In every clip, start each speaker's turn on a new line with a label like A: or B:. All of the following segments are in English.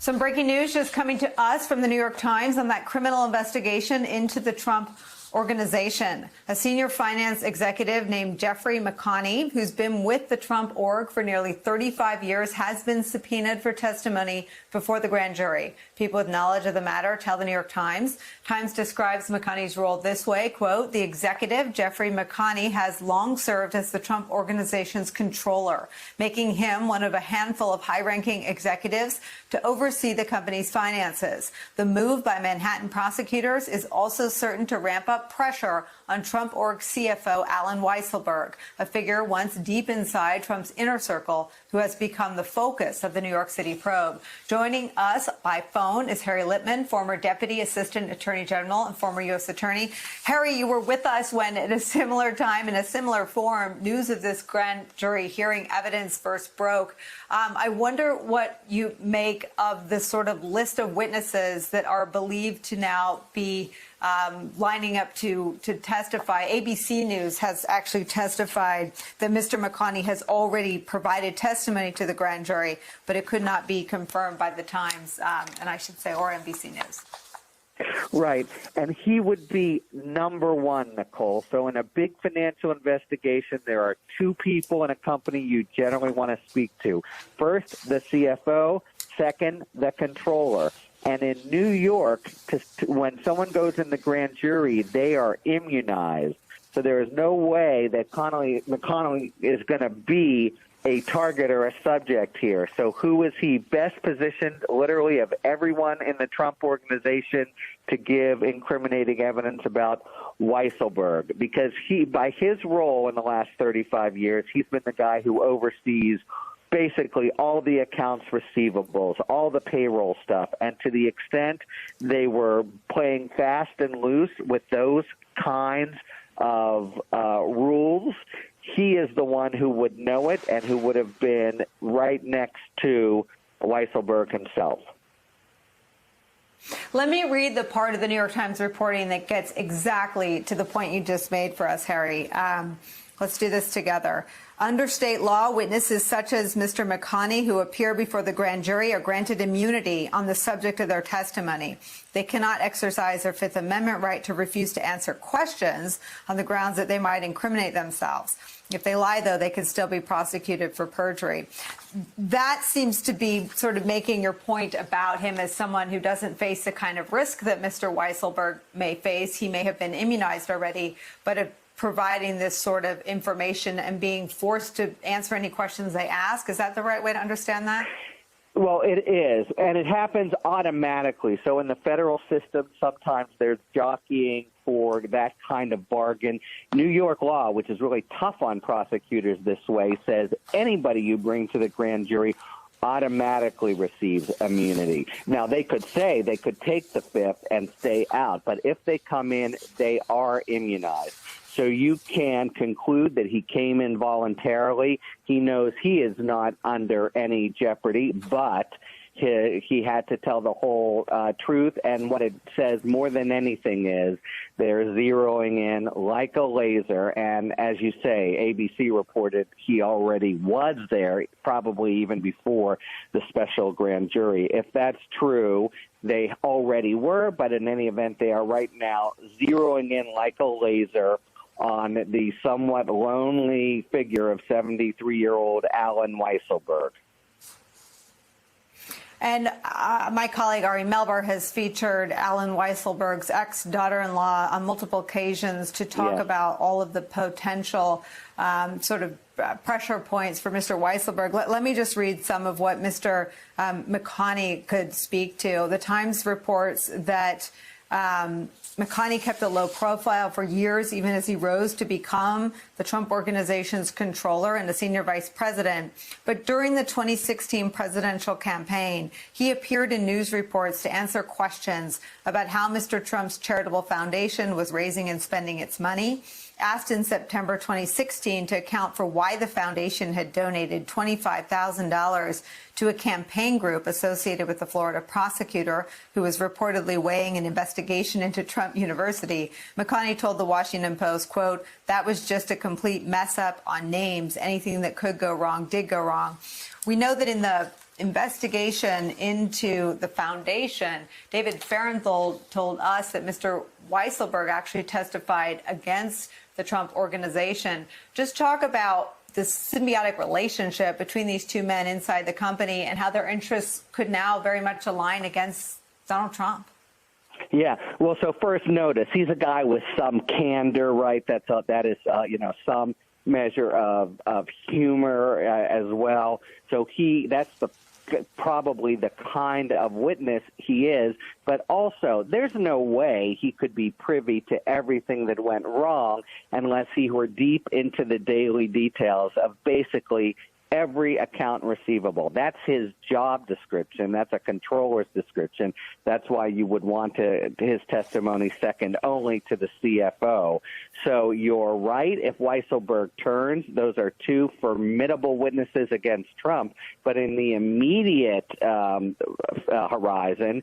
A: Some breaking news just coming to us from the New York Times on that criminal investigation into the Trump organization. A senior finance executive named Jeffrey McConney, who's been with the Trump org for nearly 35 years, has been subpoenaed for testimony before the grand jury. People with knowledge of the matter tell the New York Times. Times describes McConney's role this way, quote, the executive, Jeffrey McConney, has long served as the Trump organization's controller, making him one of a handful of high-ranking executives to oversee the company's finances. The move by Manhattan prosecutors is also certain to ramp up pressure on Trump org CFO Alan Weisselberg, a figure once deep inside Trump's inner circle who has become the focus of the New York City probe. Joining us by phone is Harry Litman, former Deputy Assistant Attorney General and former U.S. Attorney. Harry, you were with us when at a similar time in a similar forum, news of this grand jury hearing evidence first broke. I wonder what you make of this sort of list of witnesses that are believed to now be lining up to testify. ABC News has actually testified that Mr. McConney has already provided testimony to the grand jury, but it could not be confirmed by the Times, and I should say, or NBC News.
B: Right. And he would be number one, Nicole. So in a big financial investigation, there are two people in a company you generally want to speak to. First, the CFO. Second, the controller. And in New York, when someone goes in the grand jury, they are immunized. So there is no way that McConney is going to be a target or a subject here. So who is he best positioned, literally, of everyone in the Trump organization to give incriminating evidence about Weisselberg? Because by his role in the last 35 years, he's been the guy who oversees basically all the accounts receivables, all the payroll stuff. And to the extent they were playing fast and loose with those kinds of rules, he is the one who would know it and who would have been right next to Weisselberg himself.
A: Let me read the part of the New York Times reporting that gets exactly to the point you just made for us, Harry. Let's do this together. Under state law, witnesses such as Mr. McConney, who appear before the grand jury, are granted immunity on the subject of their testimony. They cannot exercise their Fifth Amendment right to refuse to answer questions on the grounds that they might incriminate themselves. If they lie, though, they can still be prosecuted for perjury. That seems to be sort of making your point about him as someone who doesn't face the kind of risk that Mr. Weisselberg may face. He may have been immunized already, but providing this sort of information and being forced to answer any questions they ask. Is that the right way to understand that?
B: Well, it is, and it happens automatically. So in the federal system, sometimes there's jockeying for that kind of bargain. New York law, which is really tough on prosecutors this way, says anybody you bring to the grand jury automatically receives immunity. Now, they could take the Fifth and stay out, but if they come in, they are immunized. So you can conclude that he came in voluntarily. He knows he is not under any jeopardy, but he had to tell the whole truth. And what it says more than anything is they're zeroing in like a laser. And as you say, ABC reported he already was there, probably even before the special grand jury. If that's true, they already were, but in any event, they are right now zeroing in like a laser on the somewhat lonely figure of 73-year-old Alan Weisselberg.
A: And my colleague Ari Melber has featured Alan Weisselberg's ex-daughter-in-law on multiple occasions to talk about all of the potential sort of pressure points for Mr. Weisselberg. Let me just read some of what Mr. McConney could speak to. The Times reports that McConney kept a low profile for years, even as he rose to become the Trump organization's controller and a senior vice president. But during the 2016 presidential campaign, he appeared in news reports to answer questions about how Mr. Trump's charitable foundation was raising and spending its money. Asked in September 2016 to account for why the foundation had donated $25,000 to a campaign group associated with the Florida prosecutor who was reportedly weighing an investigation into Trump University, McConney told the Washington Post, quote, "That was just a complete mess up on names. Anything that could go wrong did go wrong. We know that in the investigation into the foundation, David Fahrenthold told us that Mr. Weisselberg actually testified against the Trump organization. Just talk about this symbiotic relationship between these two men inside the company and how their interests could now very much align against Donald Trump.
B: Yeah. Well, so first notice, he's a guy with some candor, right? That is some measure of humor as well. So that's probably the kind of witness he is, but also there's no way he could be privy to everything that went wrong unless he were deep into the daily details of basically every account receivable. That's his job description. That's a controller's description. That's why you would want his testimony second only to the CFO. So you're right. If Weisselberg turns, those are two formidable witnesses against Trump. But in the immediate horizon,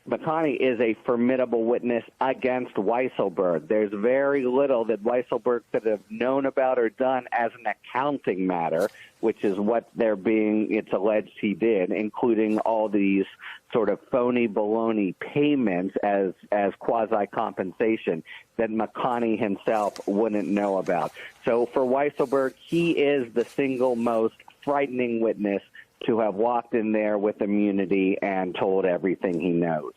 B: McConney is a formidable witness against Weisselberg. There's very little that Weisselberg could have known about or done as an accounting matter, which is what it's alleged he did, including all these sort of phony baloney payments as quasi-compensation that McConney himself wouldn't know about. So for Weisselberg, he is the single most frightening witness to have walked in there with immunity and told everything he knows.